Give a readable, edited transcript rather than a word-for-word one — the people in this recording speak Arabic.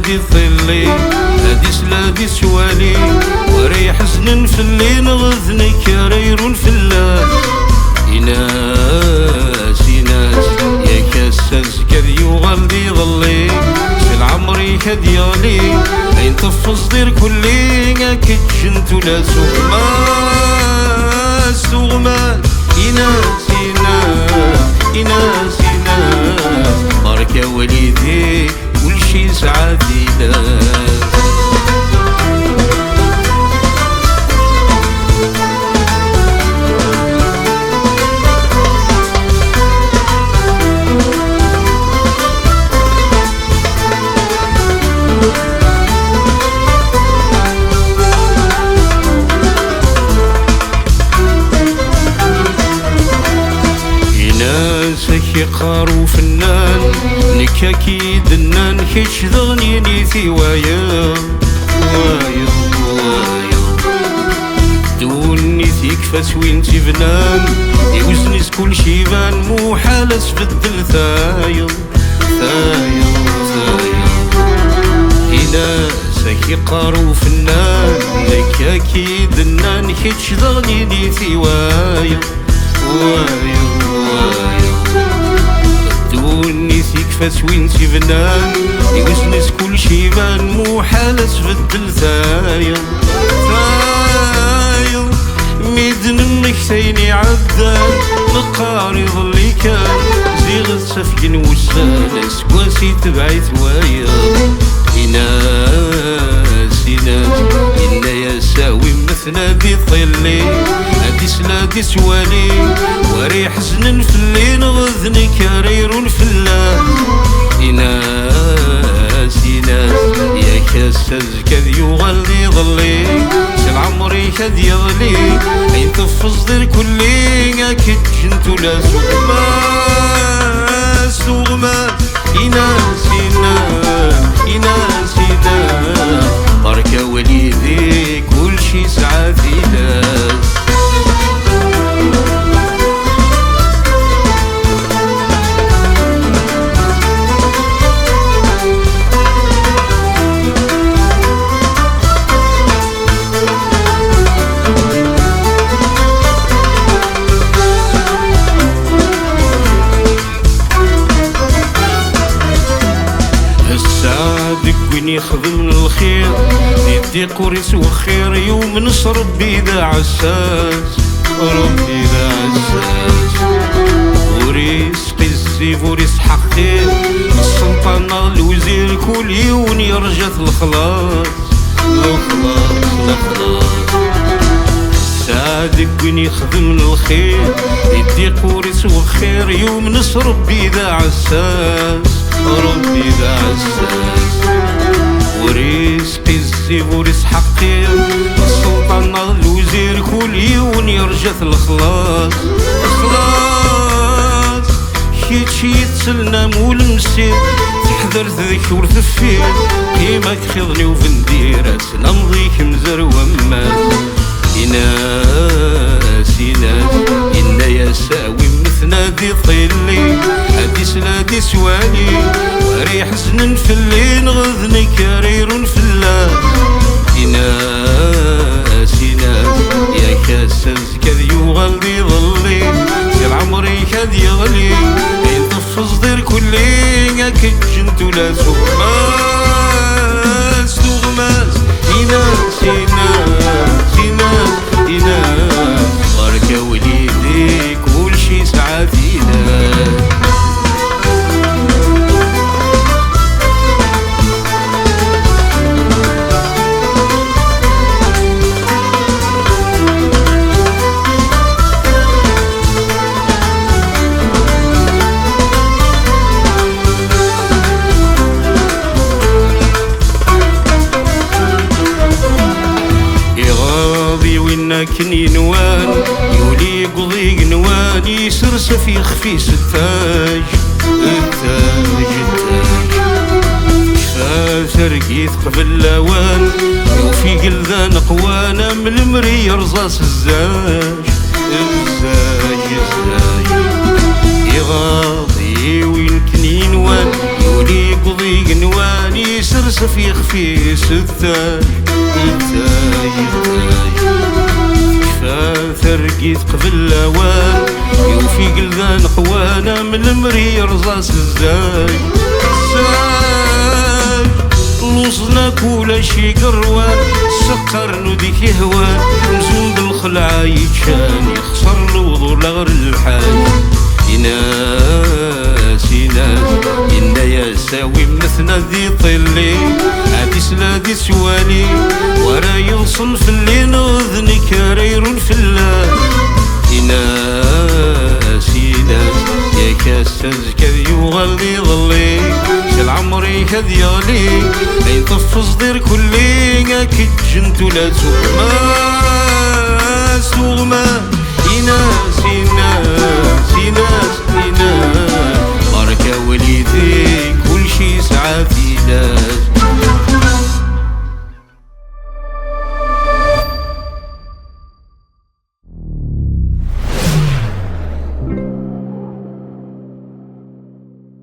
دي ظلي هادي سلادي سوالي وريح حزن في الليل غذني كرير في الليل إناس إناس يا كاساس كذي وغلدي ظلي في عمري كديالي أين تفص دير كلي أكيد جنتو لا سوغماس سوغماس إناس إناس إناس إناس بارك يا وليدي كل شي سعادي لك سكي قارو فنان نكاكي دنان كيش ضغني نيثي وايا وايا وايا دون نيثيك فاسوين تبنان يوزنيس كل شيبان مو حالس في الدل ثايا ثايا ثايا إلا سكي قارو فنان نكاكي دنان كيش ضغني نيثي وايا وايا وايا دوني ثيك فاسوين تبنان يوزنس كل شيبان مو حالس في الدل ثايا ثايا ميدن النكتيني عدان نقارض اللي كان زيغ السفين والسالس كواسي تبعي ثوايا إناس إناس إنا يا ساوي مثنى دي ظلي هادي سلادي سوالي وريح حزن في الليل غذني كرير في الليل إناس إناس يا كاساس كذي وغلدي ظلي سل عمري كذي يظلي أين تفص دير كلي أكيد جنتو لا سوغماس سوغماس إناس إناس إناس إناس بارك يا وليدي كل شي سعادي لك يخدم الخير يدي قريس وخير يوم نصر ربي ذا عساس ربي ذا عساس وريس قزيف وريس حقير السلطنة الوزير كل يوم يرجع الخلاص الخلاص الخلاص صادق وين يخدم الخير يدي قريس وخير يوم نصر ربي ذا عساس ربي ذا عساس وريس قزي وريس حقير السلطنة الوزير كل يوم يرجع الخلاص خلاص كيتشي يتسلنا مول مسير تحذر تذكر ثفير قيمك خذني وفنديرات نمضيك مزر وماس إناس إناس إنا يا ساوي مثنى دي طيلي هادي سلادي سوالي وريح حزن في الليل غذني كرير في الليل إناس إناس يا كاساس كذي وغلدي ظلي سير عمري كذي يغلي أين تفص دير كلي أكيد جنتو لا سوغماس سوغماس إناس إناس إناس إناس بارك يا وليدي كل شي سعادي لك كني نوان يولي قضي نوان يسرسف يخفي ستاج التاج التاج شفا قبل لوان وفي قلذان قوانا من المري رصاص الزاج الزاج الزاج يغاضي وين كني نوان يولي قضي نوان ترسف يخفي ستاي كفا ثرقيت قبل الاوان يوفي قلدان قوانا من المري رصاص الزاي لوصنا كل شي قروان سكر نوديك يهوان مزود الخلعة يتشان يخسر الوضو لغر الحال يناس إنا يساوي مثنا ذي طلي عادي سلادي سوالي ورا يوصل في اللي نغذني كرير في الله يناس يا كاسز كذي يغلي ظلي شل عمري كذي يغلي اين طف صدير كلي اكيد جنتو لا تسوق